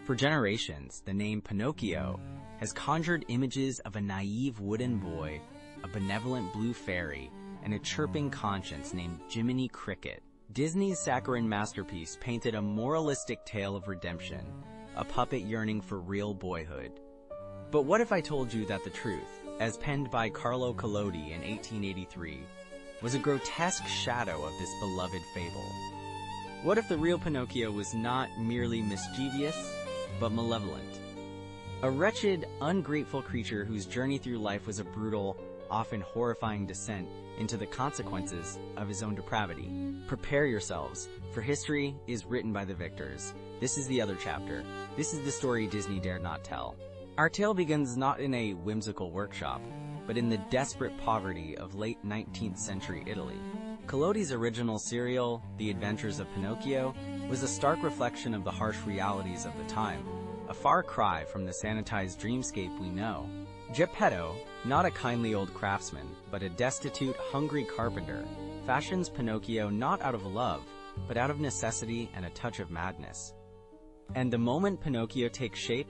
For generations, the name Pinocchio has conjured images of a naive wooden boy, a benevolent blue fairy, and a chirping conscience named Jiminy Cricket. Disney's saccharine masterpiece painted a moralistic tale of redemption, a puppet yearning for real boyhood. But what if I told you that the truth, as penned by Carlo Collodi in 1883, was a grotesque shadow of this beloved fable? What if the real Pinocchio was not merely mischievous, but malevolent? A wretched, ungrateful creature whose journey through life was a brutal, often horrifying descent into the consequences of his own depravity. Prepare yourselves, for history is written by the victors. This is the other chapter. This is the story Disney dared not tell. Our tale begins not in a whimsical workshop, but in the desperate poverty of late 19th century Italy. Collodi's original serial, The Adventures of Pinocchio, was a stark reflection of the harsh realities of the time, a far cry from the sanitized dreamscape we know. Geppetto, not a kindly old craftsman, but a destitute, hungry carpenter, fashions Pinocchio not out of love, but out of necessity and a touch of madness. And the moment Pinocchio takes shape,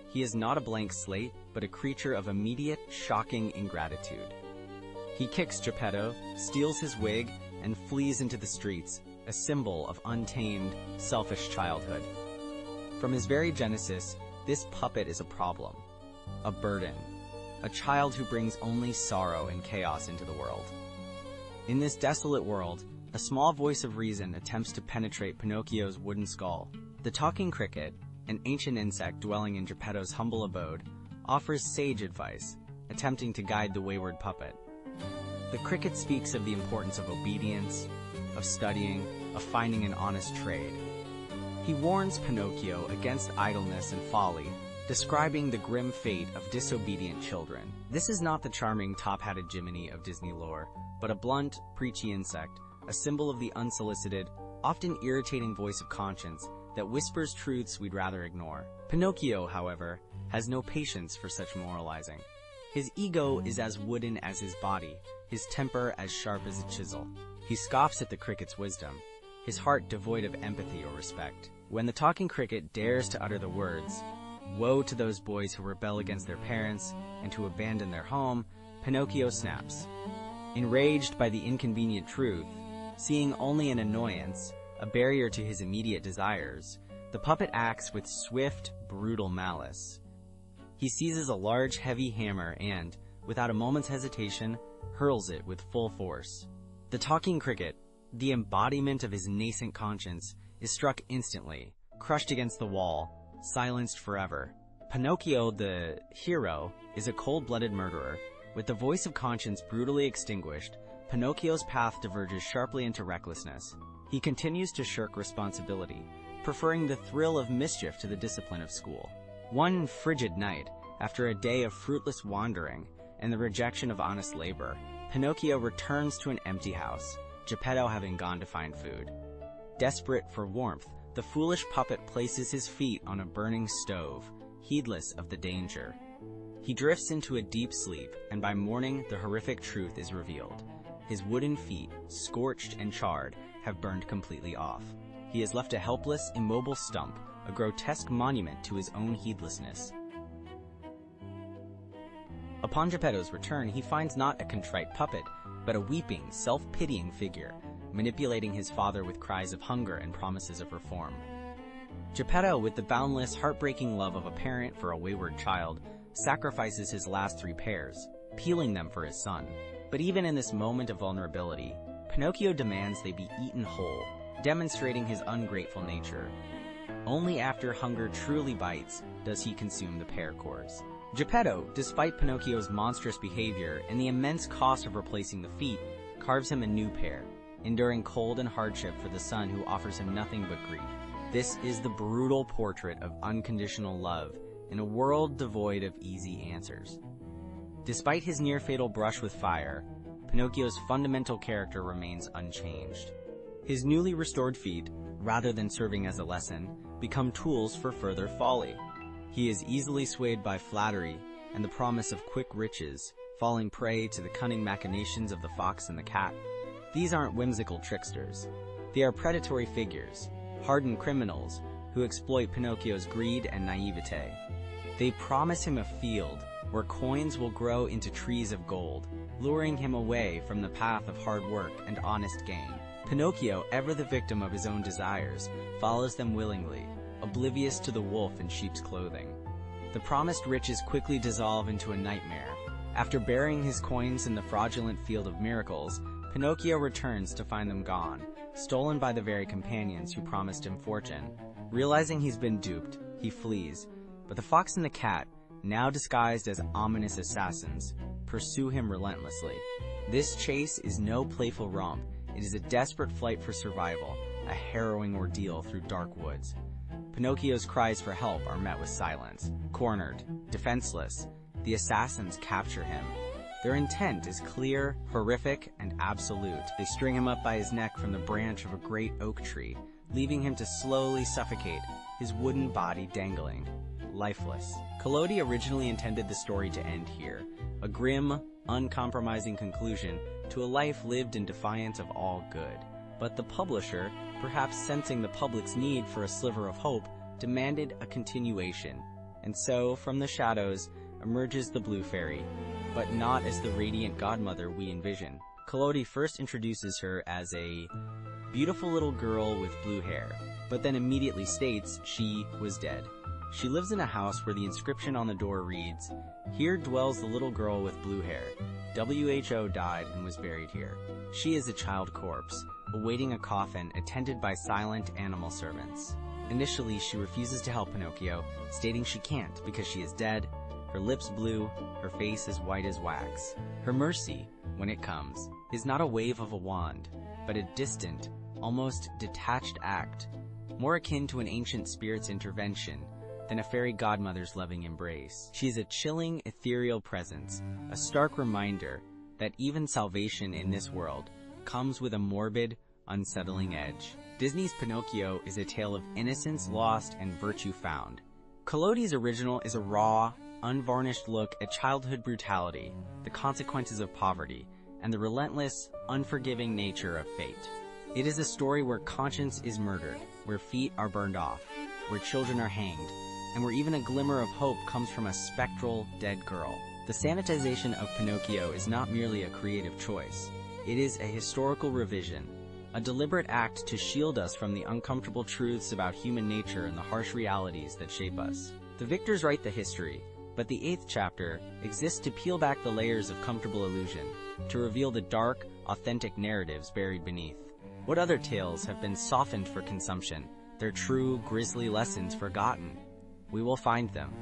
he is not a blank slate, but a creature of immediate, shocking ingratitude. He kicks Geppetto, steals his wig, and flees into the streets, a symbol of untamed, selfish childhood. From his very genesis, this puppet is a problem, a burden, a child who brings only sorrow and chaos into the world. In this desolate world, a small voice of reason attempts to penetrate Pinocchio's wooden skull. The talking cricket, an ancient insect dwelling in Geppetto's humble abode, offers sage advice, attempting to guide the wayward puppet. The cricket speaks of the importance of obedience, of studying, of finding an honest trade. He warns Pinocchio against idleness and folly, describing the grim fate of disobedient children. This is not the charming top-hatted Jiminy of Disney lore, but a blunt, preachy insect, a symbol of the unsolicited, often irritating voice of conscience that whispers truths we'd rather ignore. Pinocchio, however, has no patience for such moralizing. His ego is as wooden as his body, his temper as sharp as a chisel. He scoffs at the cricket's wisdom, his heart devoid of empathy or respect. When the talking cricket dares to utter the words, "Woe to those boys who rebel against their parents and who abandon their home," Pinocchio snaps. Enraged by the inconvenient truth, seeing only an annoyance, a barrier to his immediate desires, the puppet acts with swift, brutal malice. He seizes a large, heavy hammer and, without a moment's hesitation, hurls it with full force. The talking cricket, the embodiment of his nascent conscience, is struck instantly, crushed against the wall, silenced forever. Pinocchio, the hero, is a cold-blooded murderer. With the voice of conscience brutally extinguished, Pinocchio's path diverges sharply into recklessness. He continues to shirk responsibility, preferring the thrill of mischief to the discipline of school. One frigid night, after a day of fruitless wandering and the rejection of honest labor, Pinocchio returns to an empty house, Geppetto having gone to find food. Desperate for warmth, the foolish puppet places his feet on a burning stove, heedless of the danger. He drifts into a deep sleep, and by morning the horrific truth is revealed. His wooden feet, scorched and charred, have burned completely off. He is left a helpless, immobile stump, a grotesque monument to his own heedlessness. Upon Geppetto's return, he finds not a contrite puppet, but a weeping, self-pitying figure, manipulating his father with cries of hunger and promises of reform. Geppetto, with the boundless, heartbreaking love of a parent for a wayward child, sacrifices his last 3 pairs, peeling them for his son. But even in this moment of vulnerability, Pinocchio demands they be eaten whole, demonstrating his ungrateful nature. Only after hunger truly bites does he consume the pear cores. Geppetto, despite Pinocchio's monstrous behavior and the immense cost of replacing the feet, carves him a new pair, enduring cold and hardship for the son who offers him nothing but grief. This is the brutal portrait of unconditional love in a world devoid of easy answers. Despite his near-fatal brush with fire, Pinocchio's fundamental character remains unchanged. His newly restored feet, rather than serving as a lesson, become tools for further folly. He is easily swayed by flattery and the promise of quick riches, falling prey to the cunning machinations of the fox and the cat. These aren't whimsical tricksters. They are predatory figures, hardened criminals who exploit Pinocchio's greed and naivete. They promise him a field where coins will grow into trees of gold, luring him away from the path of hard work and honest gain. Pinocchio, ever the victim of his own desires, follows them willingly, oblivious to the wolf in sheep's clothing. The promised riches quickly dissolve into a nightmare. After burying his coins in the fraudulent field of miracles, Pinocchio returns to find them gone, stolen by the very companions who promised him fortune. Realizing he's been duped, he flees, but the fox and the cat, now disguised as ominous assassins, pursue him relentlessly. This chase is no playful romp. It is a desperate flight for survival, a harrowing ordeal through dark woods. Pinocchio's cries for help are met with silence. Cornered, defenseless, the assassins capture him. Their intent is clear, horrific, and absolute. They string him up by his neck from the branch of a great oak tree, leaving him to slowly suffocate, his wooden body dangling, lifeless. Collodi originally intended the story to end here, a grim, uncompromising conclusion to a life lived in defiance of all good. But the publisher, perhaps sensing the public's need for a sliver of hope, demanded a continuation. And so, from the shadows, emerges the Blue Fairy, but not as the radiant godmother we envision. Collodi first introduces her as a beautiful little girl with blue hair, but then immediately states she was dead. She lives in a house where the inscription on the door reads, "Here dwells the little girl with blue hair. WHO died and was buried here." She is a child corpse, awaiting a coffin attended by silent animal servants. Initially, she refuses to help Pinocchio, stating she can't because she is dead, her lips blue, her face as white as wax. Her mercy, when it comes, is not a wave of a wand, but a distant, almost detached act, more akin to an ancient spirit's intervention than a fairy godmother's loving embrace. She is a chilling, ethereal presence, a stark reminder that even salvation in this world comes with a morbid, unsettling edge. Disney's Pinocchio is a tale of innocence lost and virtue found. Collodi's original is a raw, unvarnished look at childhood brutality, the consequences of poverty, and the relentless, unforgiving nature of fate. It is a story where conscience is murdered, where feet are burned off, where children are hanged, and where even a glimmer of hope comes from a spectral, dead girl. The sanitization of Pinocchio is not merely a creative choice. It is a historical revision, a deliberate act to shield us from the uncomfortable truths about human nature and the harsh realities that shape us. The victors write the history, but the 8th chapter exists to peel back the layers of comfortable illusion, to reveal the dark, authentic narratives buried beneath. What other tales have been softened for consumption, their true, grisly lessons forgotten? We will find them.